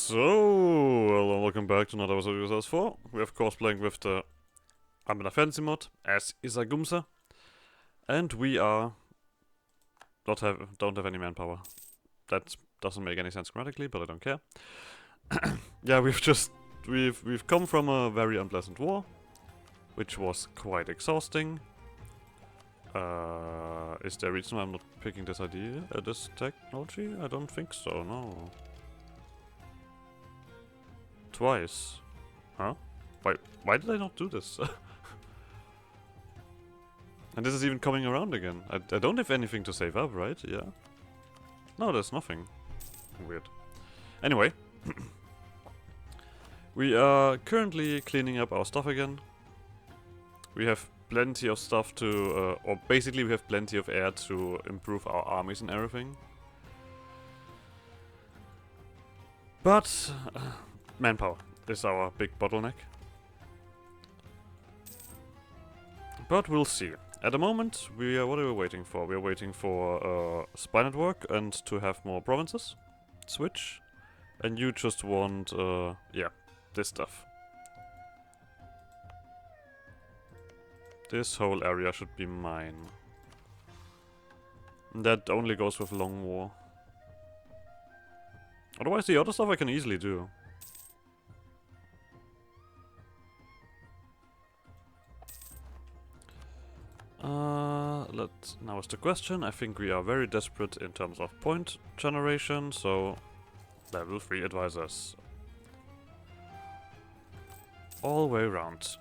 So, hello and welcome back to another episode of Lizardfolk. We're of course playing with the Anbennar fantasy mod as Isagumze, and we are don't have any manpower. That doesn't make any sense grammatically, but I don't care. Yeah, we've come from a very unpleasant war, which was quite exhausting. Is there a reason why I'm not picking this idea, this technology? I don't think so. No. Twice. Huh? Why did I not do this? And this is even coming around again. I don't have anything to save up, right? Yeah. No, there's nothing. Weird. Anyway. We are currently cleaning up our stuff again. We have plenty of stuff to, or basically we have plenty of air to improve our armies and everything. But manpower is our big bottleneck. But we'll see. At the moment, what are we waiting for? We are waiting for spy network and to have more provinces. Switch. And you just want, yeah, this stuff. This whole area should be mine. That only goes with long war. Otherwise, the other stuff I can easily do. Now is the question. I think we are very desperate in terms of point generation, so level 3 advisors. All way around.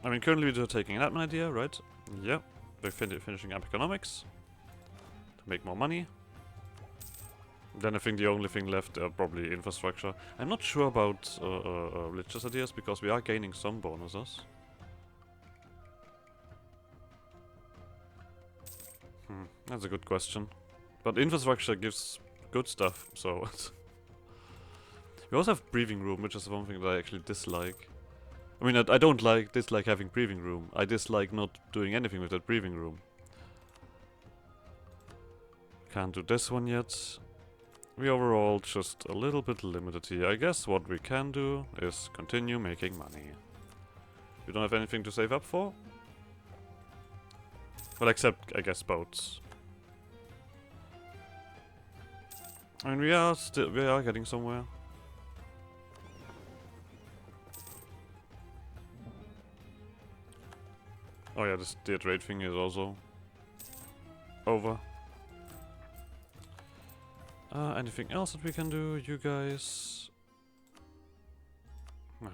I mean, currently we're taking an admin idea, right? Yeah, we're finishing up economics to make more money. Then I think the only thing left are probably infrastructure. I'm not sure about religious ideas because we are gaining some bonuses. That's a good question. But infrastructure gives good stuff, so... We also have breathing room, which is one thing that I actually dislike. I mean, I don't dislike having breathing room. I dislike not doing anything with that breathing room. Can't do this one yet. We overall just a little bit limited here. I guess what we can do is continue making money. We don't have anything to save up for? Well, except, I guess, boats. I mean, we are getting somewhere. Oh yeah, this dear trade thing is also over. Anything else that we can do, you guys?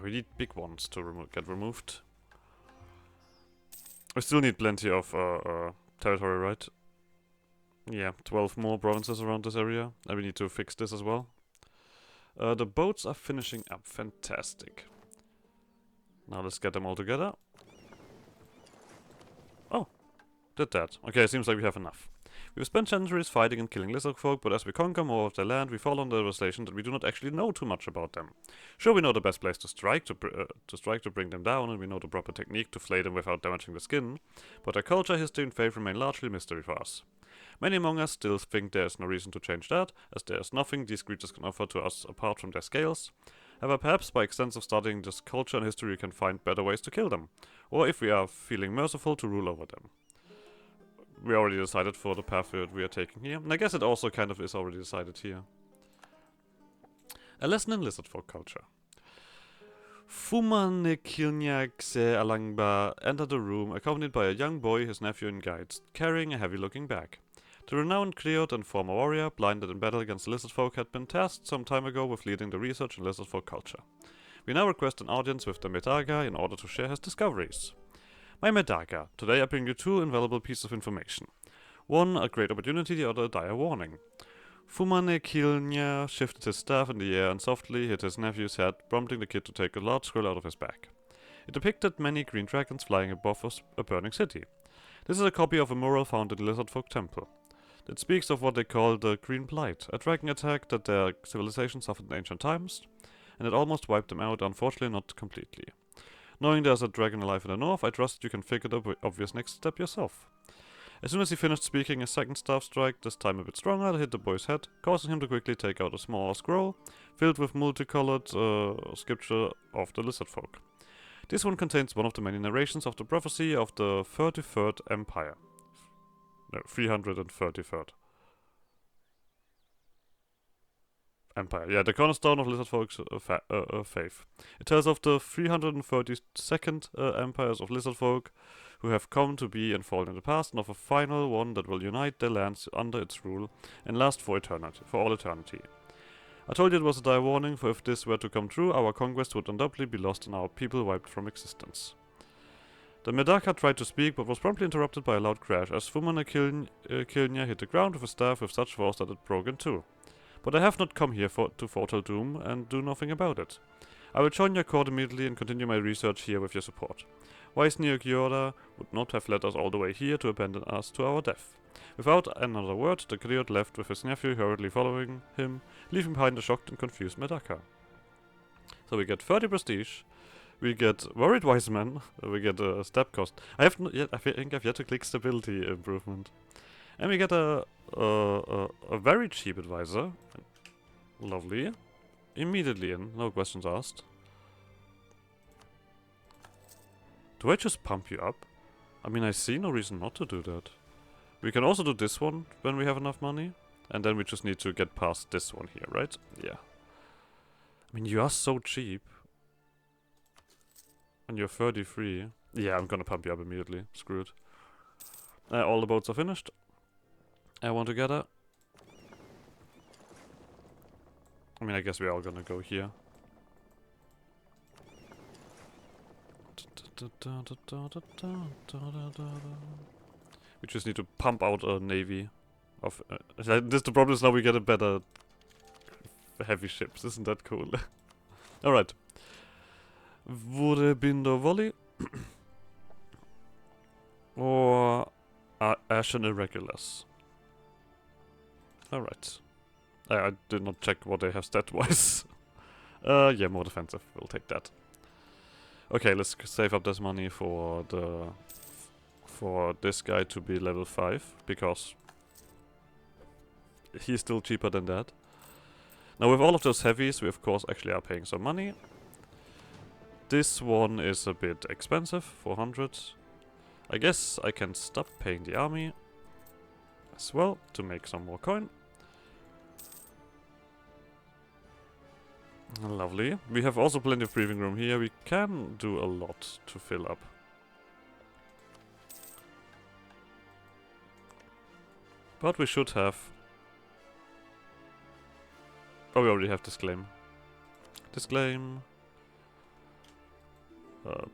We need big ones to get removed. We still need plenty of territory, right? Yeah, 12 more provinces around this area. And we need to fix this as well. The boats are finishing up. Fantastic. Now let's get them all together. Oh, did that. Okay, seems like we have enough. We've spent centuries fighting and killing Lizardfolk, but as we conquer more of their land, we fall under the realization that we do not actually know too much about them. Sure, we know the best place to strike to bring them down, and we know the proper technique to flay them without damaging the skin, but their culture, history, and faith remain largely mystery for us. Many among us still think there is no reason to change that, as there is nothing these creatures can offer to us apart from their scales. However, perhaps by extensive studying this culture and history we can find better ways to kill them, or if we are feeling merciful, to rule over them. We already decided for the path that we are taking here, and I guess it also kind of is already decided here. A lesson in Lizardfolk culture. Fumanekilnyakse Alangba entered the room accompanied by a young boy, his nephew and guides, carrying a heavy-looking bag. The renowned Griot and former warrior, blinded in battle against the Lizardfolk, had been tasked some time ago with leading the research in Lizardfolk culture. We now request an audience with the Medaga in order to share his discoveries. My Medaga, today I bring you two invaluable pieces of information. One, a great opportunity, the other a dire warning. Fumanekilnya shifted his staff in the air and softly hit his nephew's head, prompting the kid to take a large scroll out of his bag. It depicted many green dragons flying above a burning city. This is a copy of a mural found in the Lizardfolk temple. It speaks of what they call the Green Blight, a dragon attack that their civilization suffered in ancient times, and it almost wiped them out, unfortunately not completely. Knowing there's a dragon alive in the north, I trust you can figure the obvious next step yourself. As soon as he finished speaking, a second staff strike, this time a bit stronger, hit the boy's head, causing him to quickly take out a small scroll filled with multicolored scripture of the Lizardfolk. This one contains one of the many narrations of the prophecy of the 33rd Empire. No, 333rd. Empire. Yeah, the cornerstone of Lizardfolk's faith. It tells of the 332nd empires of Lizardfolk who have come to be and fallen in the past, and of a final one that will unite their lands under its rule and last for eternity, for all eternity. I told you it was a dire warning, for if this were to come true, our conquest would undoubtedly be lost and our people wiped from existence. The Medaka tried to speak, but was promptly interrupted by a loud crash, as Fumana Kilnya hit the ground with a staff with such force that it broke in two. But I have not come here to foretell doom and do nothing about it. I will join your court immediately and continue my research here with your support. Wise Nyogyora would not have led us all the way here to abandon us to our death. Without another word, the griot left with his nephew hurriedly following him, leaving behind a shocked and confused Medaka. So we get 30 prestige, we get worried wise man, we get a step cost. I think I've yet to click stability improvement. And we get a very cheap advisor. Lovely. Immediately in, no questions asked. Do I just pump you up? I mean, I see no reason not to do that. We can also do this one when we have enough money. And then we just need to get past this one here, right? Yeah. I mean, you are so cheap. And you're 33. Yeah, I'm gonna pump you up immediately. Screw it. All the boats are finished. I want to get her. I mean, I guess we're all gonna go here. We just need to pump out a navy of... this the problem is now we get a better heavy ships. Isn't that cool? Alright. Vorebinder volley. Or Ashen Irregulars. Alright. I did not check what they have stat-wise. Yeah, more defensive. We'll take that. Okay, let's save up this money for this guy to be level 5, because he's still cheaper than that. Now with all of those heavies, we of course actually are paying some money. This one is a bit expensive, 400. I guess I can stop paying the army as well to make some more coin. Lovely. We have also plenty of breathing room here. We can do a lot to fill up. But we should have... Oh, we already have disclaim. Disclaim.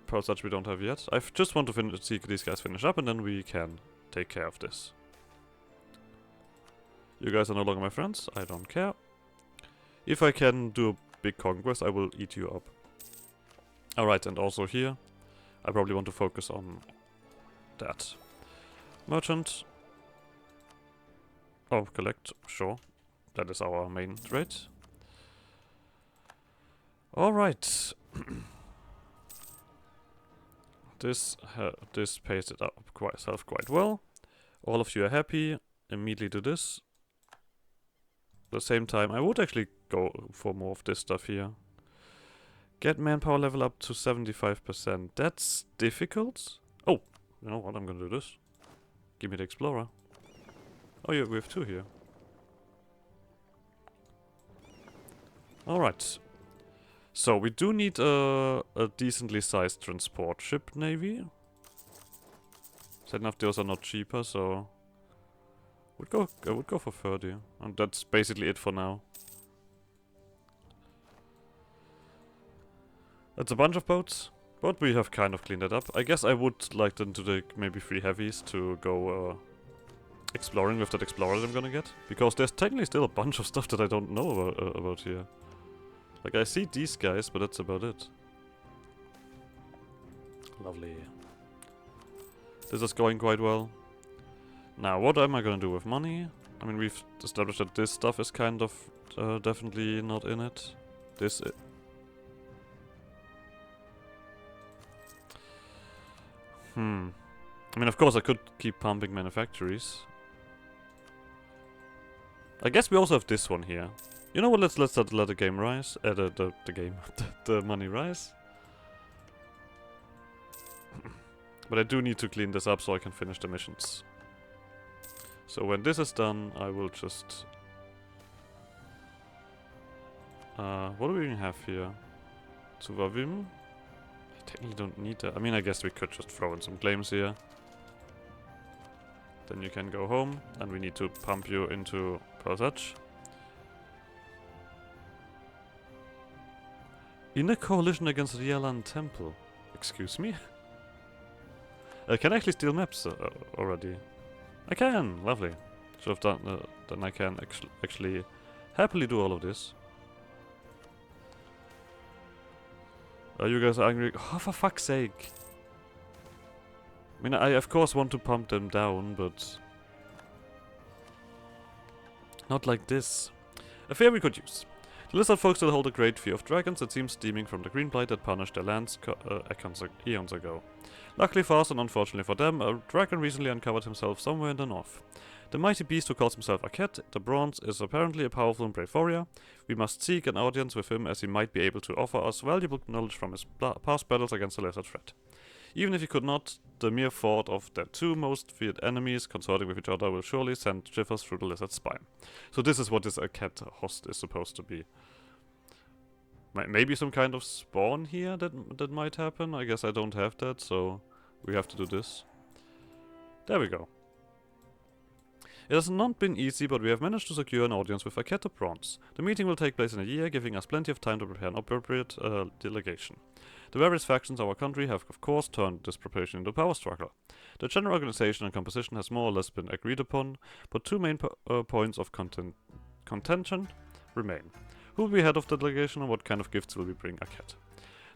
Per such we don't have yet. I just want to see these guys finish up and then we can take care of this. You guys are no longer my friends. I don't care. If I can do a big conquest, I will eat you up. Alright, and also here, I probably want to focus on that. Merchant. Oh, collect, sure. That is our main trade. Alright. This pays it up quite well. All of you are happy. Immediately do this. At the same time, I would actually go for more of this stuff here. Get manpower level up to 75%. That's difficult. Oh, you know what? I'm gonna do this. Give me the explorer. Oh yeah, we have 2 here. Alright. So we do need a decently sized transport ship navy. Sad enough, those are not cheaper, so I would go for 30, and that's basically it for now. That's a bunch of boats, but we have kind of cleaned it up. I guess I would like them to take maybe 3 heavies to go exploring with that explorer that I'm gonna get, because there's technically still a bunch of stuff that I don't know about here. Like, I see these guys, but that's about it. Lovely. This is going quite well. Now, what am I gonna do with money? I mean, we've established that this stuff is kind of definitely not in it. This... I mean, of course, I could keep pumping manufactories. I guess we also have this one here. You know what? Let's let the game rise. The game, the money rise. But I do need to clean this up so I can finish the missions. So when this is done, I will just... what do we even have here? Zuwavim? I technically don't need that. I mean, I guess we could just throw in some claims here. Then you can go home, and we need to pump you into Persach. In a coalition against the Yalan Temple. Excuse me? Can I actually steal maps already? I can! Lovely. So I've done, then I can actually happily do all of this. Are you guys angry? Oh, for fuck's sake! I mean, I of course want to pump them down, but... not like this. A fear we could use. The Lizardfolk still hold a great fear of dragons, it seems stemming from the green blight that punished their lands eons ago. Luckily for us and unfortunately for them, a dragon recently uncovered himself somewhere in the north. The mighty beast who calls himself Akhet, the Bronze, is apparently a powerful and brave warrior. We must seek an audience with him as he might be able to offer us valuable knowledge from his past battles against the lizard threat. Even if he could not, the mere thought of their two most feared enemies consorting with each other will surely send shivers through the lizard's spine. So this is what this Akhet host is supposed to be. Maybe some kind of spawn here that might happen. I guess I don't have that, so we have to do this. There we go. It has not been easy, but we have managed to secure an audience with Akhet of Bronze. The meeting will take place in a year, giving us plenty of time to prepare an appropriate delegation. The various factions of our country have, of course, turned this preparation into a power struggle. The general organization and composition has more or less been agreed upon, but two main points of contention remain. Who will be head of the delegation and what kind of gifts will we bring Akhet?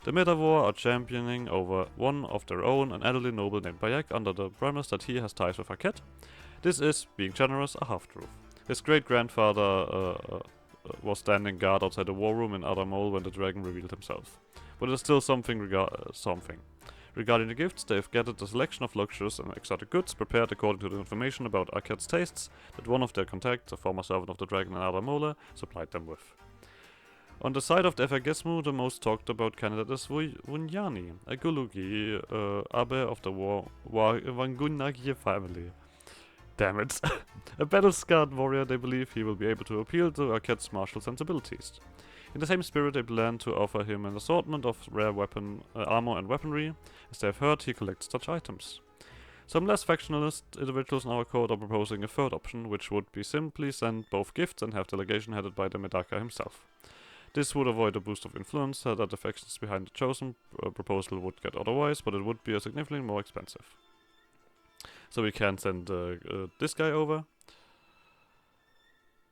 The Metavor are championing over one of their own, an elderly noble named Bayek, under the premise that he has ties with Akhet. This is, being generous, a half-truth. His great-grandfather was standing guard outside the war room in Adamol when the dragon revealed himself. But it is still something. Regarding the gifts, they have gathered a selection of luxurious and exotic goods prepared according to the information about Akhet's tastes that one of their contacts, a former servant of the dragon in Adamole, supplied them with. On the side of the Efagesmu, the most talked about candidate is Wunyani, a Gulugi, Abe of the Wangunagi family. Damn it. A battle-scarred warrior, they believe he will be able to appeal to Akhet's martial sensibilities. In the same spirit, they plan to offer him an assortment of rare armor and weaponry, as they have heard he collects such items. Some less factionalist individuals in our court are proposing a third option, which would be simply send both gifts and have delegation headed by the Medaka himself. This would avoid a boost of influence that the factions behind the chosen proposal would get otherwise, but it would be significantly more expensive. So we can send this guy over,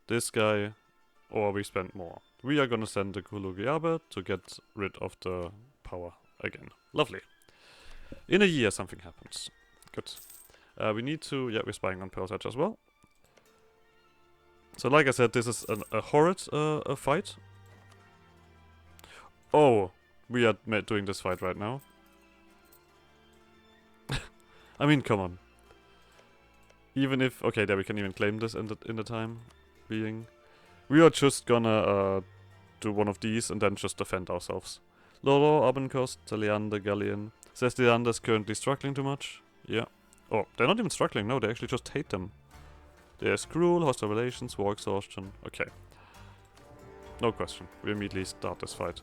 this guy, or we spend more. We are gonna send the Kulugiabe to get rid of the power again. Lovely. In a year something happens. Good. We need to... yeah, we're spying on Persach as well. So like I said, this is a horrid fight. Oh, we are doing this fight right now. I mean, come on. Even if... okay, there we can even claim this in the time being. We are just gonna do one of these and then just defend ourselves. Loro, Abenkost, Leander, Galleon. Says Leander is currently struggling too much. Yeah. Oh, they're not even struggling, no, they actually just hate them. There's cruel, hostile relations, war exhaustion. Okay. No question. We immediately start this fight.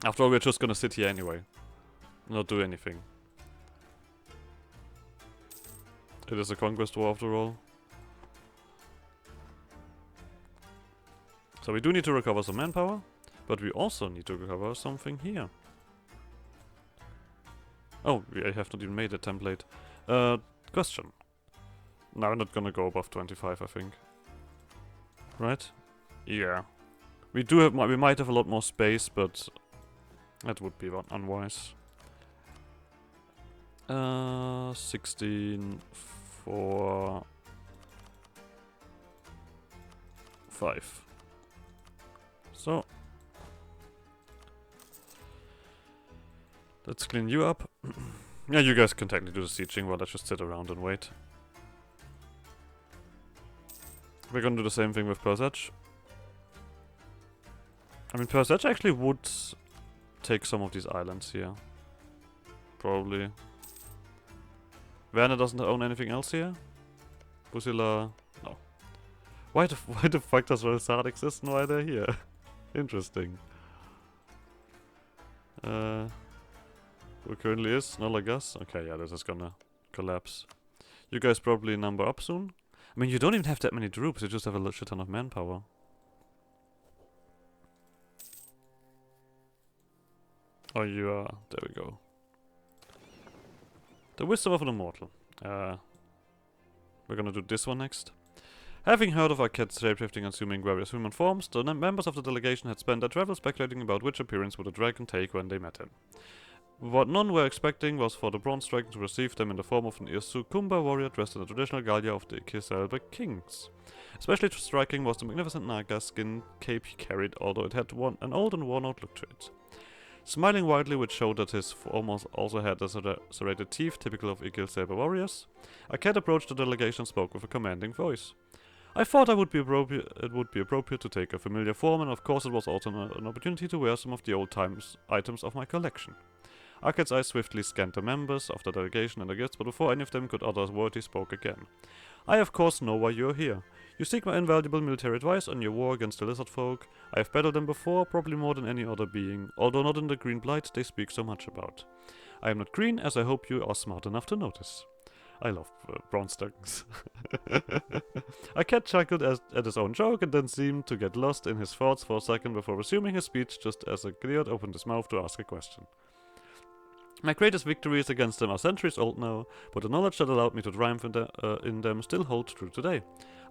After all, we're just gonna sit here anyway. Not do anything. It is a conquest war after all. So we do need to recover some manpower, but we also need to recover something here. Oh, I have not even made a template. Question. No, we're not gonna go above 25, I think. Right? Yeah. We do have, we might have a lot more space, but that would be unwise. 16 for 5. So let's clean you up. Yeah, you guys can technically do the sieging while I just sit around and wait. We're gonna do the same thing with Persach. I mean, Persach actually would take some of these islands here. Probably. Werner doesn't own anything else here? Busila... no. Why the fuck does Relsard exist and why they're here? Interesting. Who currently is? Nolagas? Okay, yeah, this is gonna collapse. You guys probably number up soon? I mean, you don't even have that many troops, you just have a shit ton of manpower. Oh, you are... there we go. The Wisdom of an Immortal. We're gonna do this one next. Having heard of Arquette's shapeshifting and assuming various human forms, the members of the delegation had spent their travel speculating about which appearance would the dragon take when they met him. What none were expecting was for the bronze dragon to receive them in the form of an Isagumze warrior dressed in the traditional Gallia of the Kiselbe kings. Especially striking was the magnificent Naga skin cape he carried, although it had an old and worn-out look to it. Smiling widely, which showed that his form also had serrated teeth, typical of Igil-Saber warriors, Arquette approached the delegation and spoke with a commanding voice. I thought it would be appropriate to take a familiar form, and of course it was also an opportunity to wear some of the old items of my collection. Arquette's eyes swiftly scanned the members of the delegation and the guests, but before any of them could utter a word, he spoke again. I of course know why you are here. You seek my invaluable military advice on your war against the Lizardfolk. I have battled them before, probably more than any other being, although not in the green blight they speak so much about. I am not green, as I hope you are smart enough to notice. I love bronze dragons. Arquette chuckled at his own joke and then seemed to get lost in his thoughts for a second before resuming his speech just as a Griot opened his mouth to ask a question. My greatest victories against them are centuries old now, but the knowledge that allowed me to triumph in them still holds true today.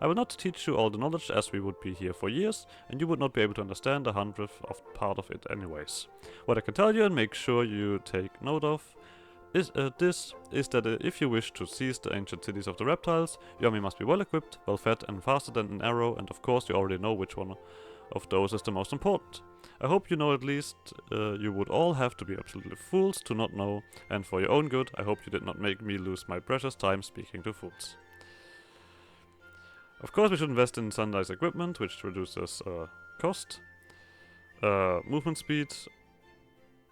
I will not teach you all the knowledge, as we would be here for years, and you would not be able to understand a hundredth of part of it anyways. What I can tell you and make sure you take note of is that if you wish to seize the ancient cities of the reptiles, your army must be well equipped, well fed, and faster than an arrow, and of course you already know which one of those is the most important. I hope you know at least you would all have to be absolutely fools to not know, and for your own good, I hope you did not make me lose my precious time speaking to fools. Of course we should invest in standardized equipment, which reduces cost, movement speed,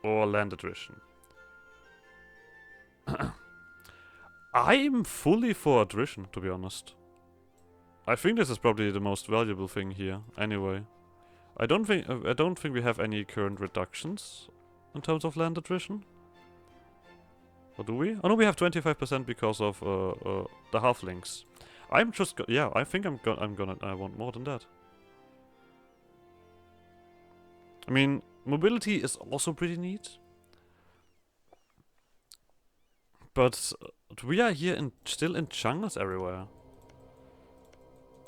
or land attrition. I'm fully for attrition, to be honest. I think this is probably the most valuable thing here, anyway. I don't think we have any current reductions in terms of land attrition. Or do we? Oh no, we have 25% because of the halflings. I'm just yeah, I think I want more than that. I mean, mobility is also pretty neat. But we are here still in jungles everywhere.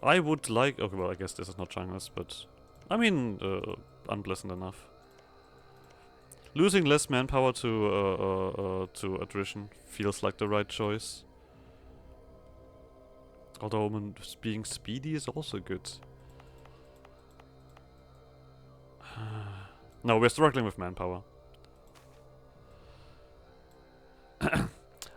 I would like... okay, well, I guess this is not jungles, but... I mean, unpleasant enough. Losing less manpower to attrition feels like the right choice. Although being speedy is also good. No, we're struggling with manpower.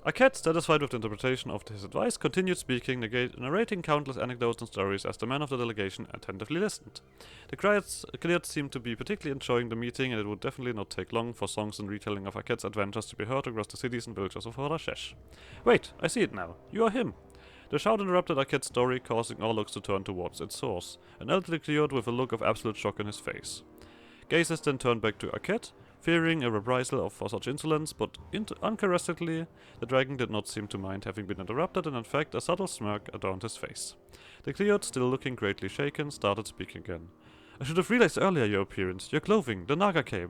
Arquette, satisfied with the interpretation of his advice, continued speaking, narrating countless anecdotes and stories as the man of the delegation attentively listened. The Griot seemed to be particularly enjoying the meeting, and it would definitely not take long for songs and retelling of Arquette's adventures to be heard across the cities and villages of Horashesh. Wait, I see it now. You are him. The shout interrupted Arquette's story, causing all looks to turn towards its source, an elderly Griot with a look of absolute shock on his face. Gazes then turned back to Arquette, fearing a reprisal for such insolence, but uncharacteristically, the dragon did not seem to mind having been interrupted, and in fact a subtle smirk adorned his face. The Griot, still looking greatly shaken, started speaking again. I should have realized earlier your appearance, your clothing, the Naga cape.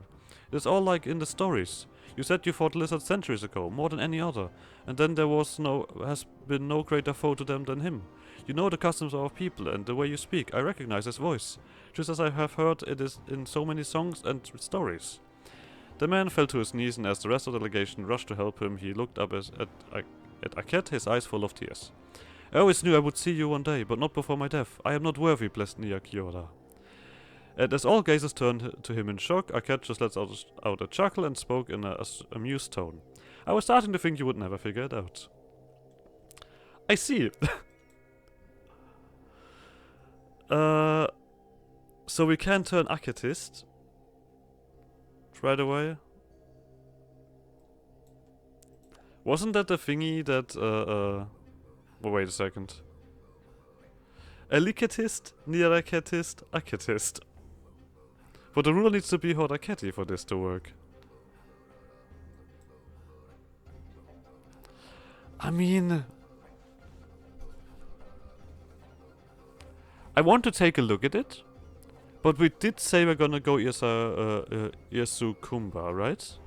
It is all like in the stories. You said you fought lizards centuries ago, more than any other, and then there has been no greater foe to them than him. You know the customs of our people, and the way you speak, I recognize his voice, just as I have heard it is in so many songs and stories. The man fell to his knees, and as the rest of the delegation rushed to help him, he looked up at Arquette, his eyes full of tears. I always knew I would see you one day, but not before my death. I am not worthy, blessed Nia Kiora. And as all gazes turned to him in shock, Arquette just let out a chuckle and spoke in an amused tone. I was starting to think you would never figure it out. I see. So we can turn Akatist right away. Wasn't that the thingy that, oh, wait a second. Elikatist, Nirakatist, Akatist. But the ruler needs to be Hodaketi for this to work. I mean... I want to take a look at it. But we did say we're gonna go Isagumze, right?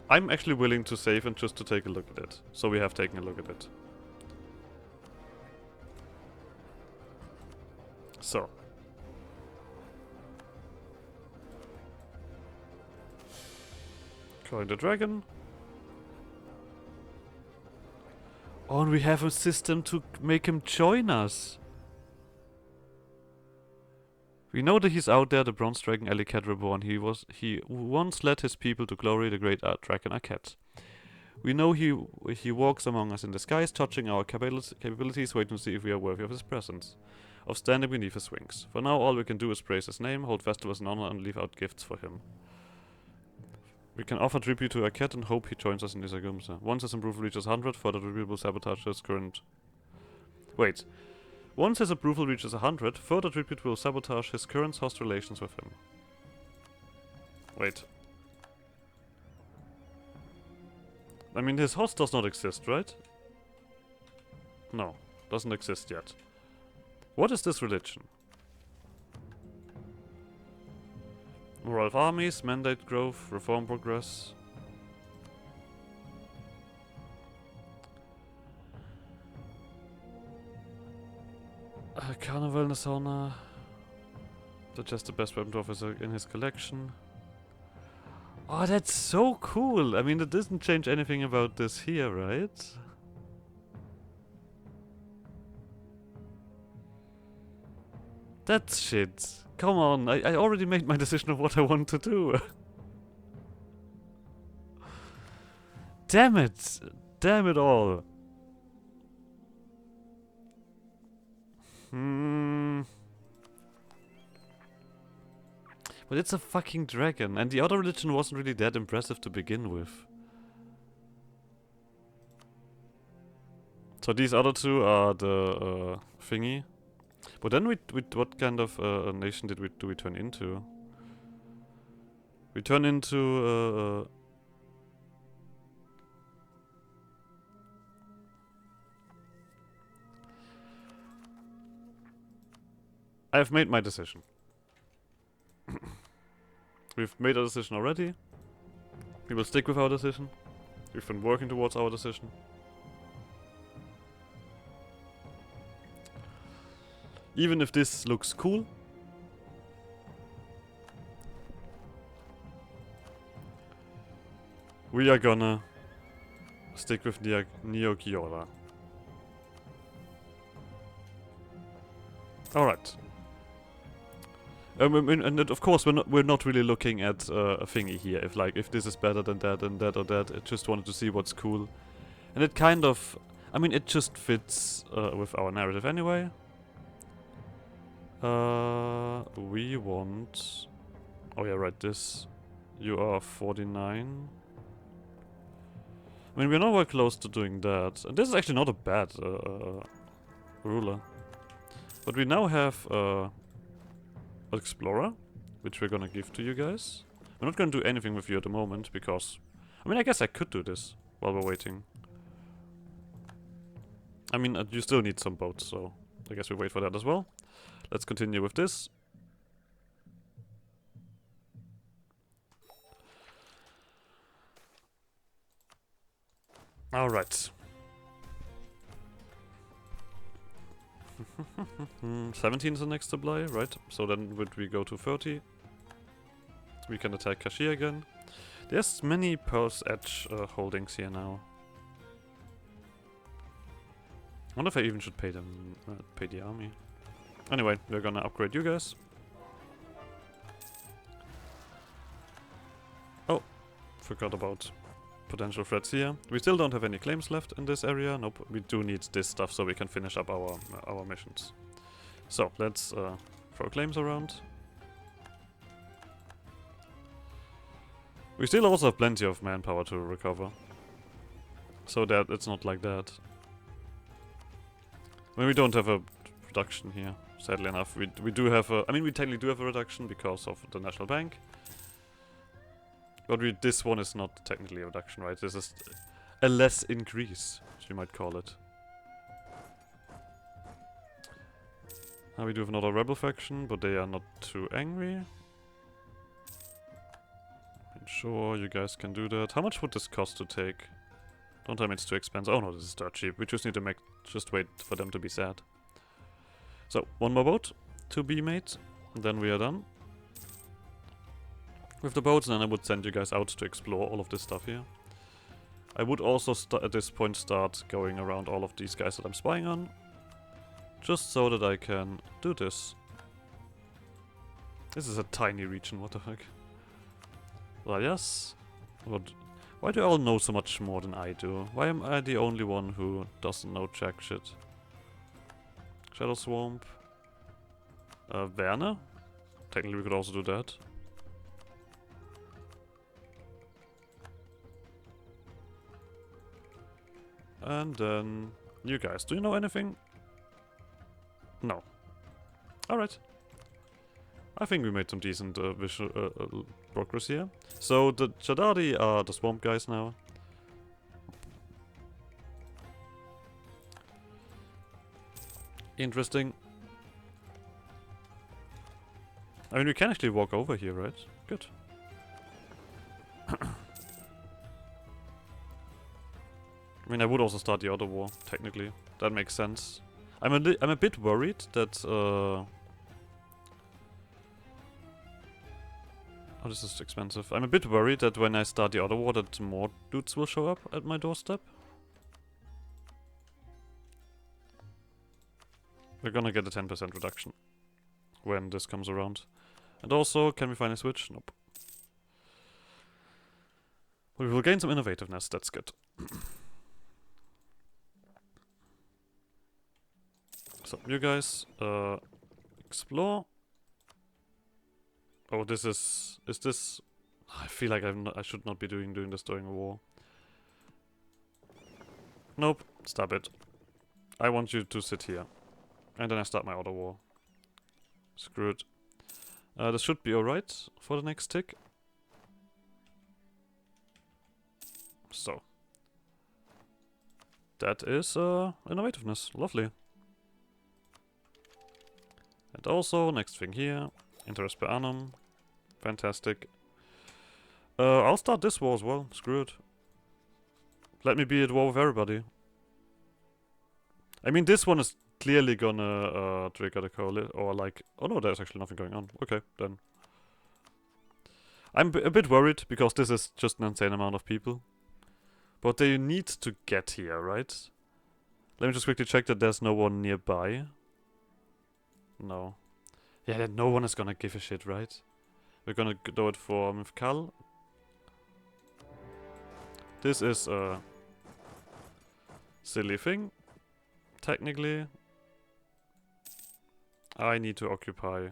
I'm actually willing to save and just to take a look at it. So we have taken a look at it. So. Calling the dragon. Oh, and we have a system to make him join us. We know that he's out there, the bronze dragon Alicat reborn. He once led his people to glory, the great dragon Aket. We know he walks among us in the skies, touching our capabilities, waiting to see if we are worthy of his presence, of standing beneath his wings. For now, all we can do is praise his name, hold festivals in honor, and leave out gifts for him. We can offer tribute to Aket and hope he joins us in Isagumze. Once his approval reaches 100, further tribute will sabotage his current... Wait. Once his approval reaches 100, further tribute will sabotage his current host relations with him. Wait. I mean, his host does not exist, right? No, doesn't exist yet. What is this religion? Moral of armies, mandate growth, reform progress. Carnival Nasona. That's just the best weapon officer in his collection. Oh, that's so cool! I mean, it doesn't change anything about this here, right? That's shit. Come on, I already made my decision of what I want to do. Damn it! Damn it all! But it's a fucking dragon, and the other religion wasn't really that impressive to begin with. So these other two are the thingy. But then what kind of nation do we turn into? We turn into I've made my decision. We've made a decision already. We will stick with our decision. We've been working towards our decision. Even if this looks cool. We are gonna stick with Neo Kiora. Alright. And of course we're not really looking at a thingy here. If this is better than that and that or that. I just wanted to see what's cool. And it kind of, I mean, it just fits with our narrative anyway. We want, oh yeah, right, this. You are 49. I mean, we're nowhere close to doing that. And this is actually not a bad ruler. But we now have Explorer, which we're gonna give to you guys. We're not gonna do anything with you at the moment, because... I mean, I guess I could do this while we're waiting. I mean, you still need some boats, so I guess we wait for that as well. Let's continue with this. Alright. 17 is the next supply, right? So then would we go to 30? We can attack Kashir again. There's many Pearl's Edge holdings here now. I wonder if I even should pay them, pay the army. Anyway, we're gonna upgrade you guys. Oh, Forgot about potential threats here. We still don't have any claims left in this area. Nope, we do need this stuff so we can finish up our missions. So, let's throw claims around. We still also have plenty of manpower to recover. So that it's not like that. I mean, we don't have a reduction here, sadly enough. We do have a... I mean, we technically do have a reduction because of the National Bank. But this one is not technically a reduction, right? This is a less increase, as you might call it. Now we do have another rebel faction, but they are not too angry. I'm sure you guys can do that. How much would this cost to take? Don't tell me it's too expensive. Oh no, this is dirt cheap. We just need to just wait for them to be sad. So, one more boat to be made, and then we are done with the boats, and then I would send you guys out to explore all of this stuff here. I would also at this point start going around all of these guys that I'm spying on, just so that I can do this. This is a tiny region, what the heck. Well, yes. Why do you all know so much more than I do? Why am I the only one who doesn't know jack shit? Shadow Swamp. Werner? Technically we could also do that. And then, you guys, do you know anything? No. Alright. I think we made some decent visual progress here. So the Jadadi are the swamp guys now. Interesting. I mean, we can actually walk over here, right? Good. I mean, I would also start the other war, technically. That makes sense. I'm a bit worried that... Oh, this is expensive. I'm a bit worried that when I start the other war that more dudes will show up at my doorstep. We're gonna get a 10% reduction when this comes around. And also, can we find a switch? Nope. We will gain some innovativeness, that's good. So, you guys, explore. Oh, this is this... I feel like I should not be doing this during a war. Nope, stop it. I want you to sit here. And then I start my other war. Screw it. This should be alright for the next tick. So. That is innovativeness. Lovely. And also, next thing here. Interest per annum. Fantastic. I'll start this war as well. Screw it. Let me be at war with everybody. I mean, this one is clearly gonna trigger the coalition, or like... Oh no, there's actually nothing going on. Okay, then. I'm a bit worried, because this is just an insane amount of people. But they need to get here, right? Let me just quickly check that there's no one nearby. No. Yeah, then no one is gonna give a shit, right? We're gonna do it for Mifkal. This is a silly thing. Technically, I need to occupy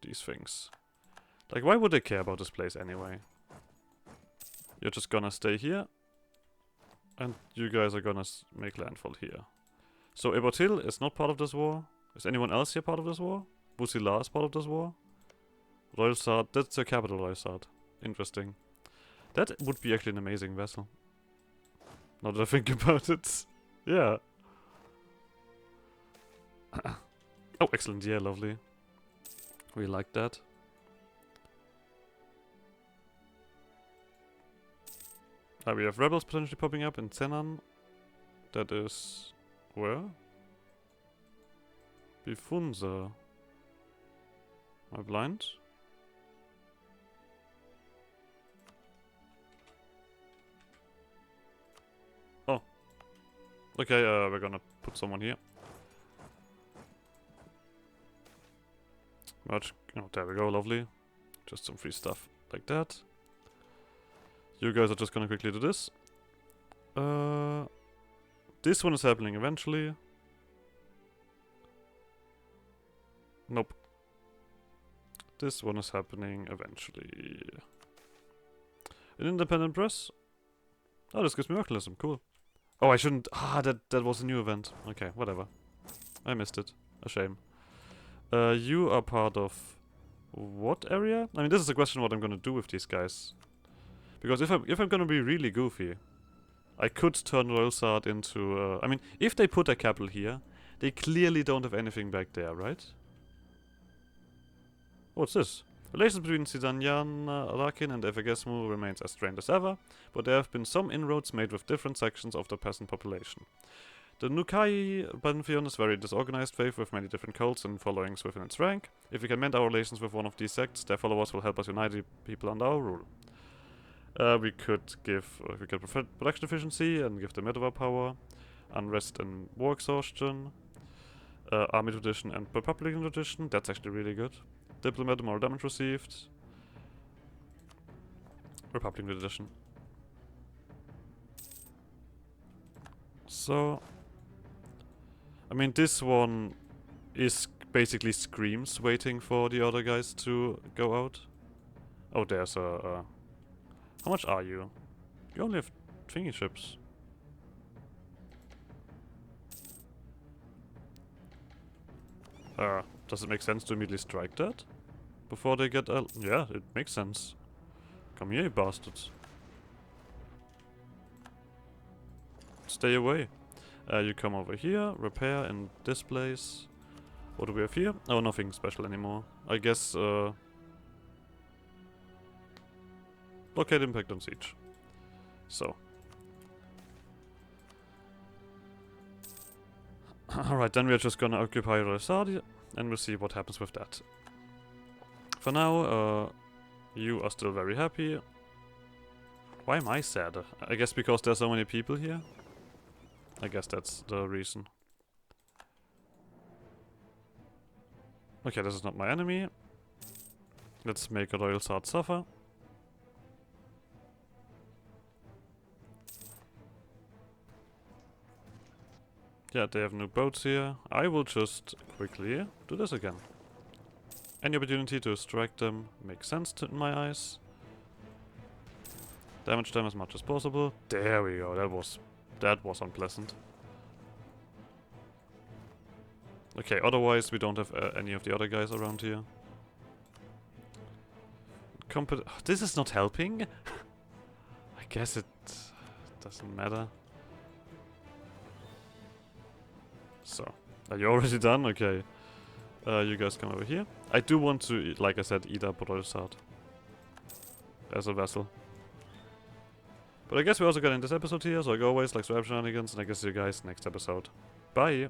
these things. Like, why would they care about this place anyway? You're just gonna stay here. And you guys are gonna make landfall here. So Ebotil is not part of this war. Is anyone else here part of this war? Busila is part of this war. Royal Sard, that's the capital, Royal Sard. Interesting. That would be actually an amazing vessel. Now that I think about it. Yeah. Oh, excellent. Yeah, lovely. We like that. We have rebels potentially popping up in Zenan. That is... where? Bifunza. Am I blind? Oh. Okay, we're gonna put someone here. Merge. Oh, there we go, lovely. Just some free stuff like that. You guys are just gonna quickly do this. This one is happening eventually. Nope. This one is happening eventually. An independent press. Oh, this gives me workalism. Cool. Oh, I shouldn't. That was a new event. Okay, whatever. I missed it. A shame. You are part of what area? I mean, this is a question what I'm gonna do with these guys. Because if I'm gonna be really goofy, I could turn Royalsard into. I mean, if they put a capital here, they clearly don't have anything back there, right? What's this? Relations between Sidanyan, Arakin and Efegesmu remains as strained as ever, but there have been some inroads made with different sections of the peasant population. The Nukai pantheon is very disorganized faith with many different cults and followings within its rank. If we can mend our relations with one of these sects, their followers will help us unite the people under our rule. We could production efficiency and give them Medova power, unrest and war exhaustion, army tradition and republican tradition. That's actually really good. Diplomat, more damage received. Republican tradition. So, I mean, this one is basically screams waiting for the other guys to go out. Oh, there's a. How much are you? You only have thingy ships. Does it make sense to immediately strike that? Before they get yeah, it makes sense. Come here, you bastards. Stay away. You come over here, repair in this place. What do we have here? Oh, nothing special anymore. I guess, blockade impact on siege. So. Alright, then we are just gonna occupy Royalsard and we'll see what happens with that. For now, you are still very happy. Why am I sad? I guess because there's so many people here. I guess that's the reason. Okay, this is not my enemy. Let's make a Royalsard suffer. Yeah, they have new boats here. I will just quickly do this again. Any opportunity to strike them makes sense in my eyes. Damage them as much as possible. There we go. That was unpleasant. Okay, otherwise we don't have any of the other guys around here. This is not helping. I guess it doesn't matter. So, are you already done? Okay. You guys come over here. I do want to, like I said, eat up Royalsard as a vessel. But I guess we also got in this episode here, so like always, like subscribe shenanigans, and I guess see you guys next episode. Bye!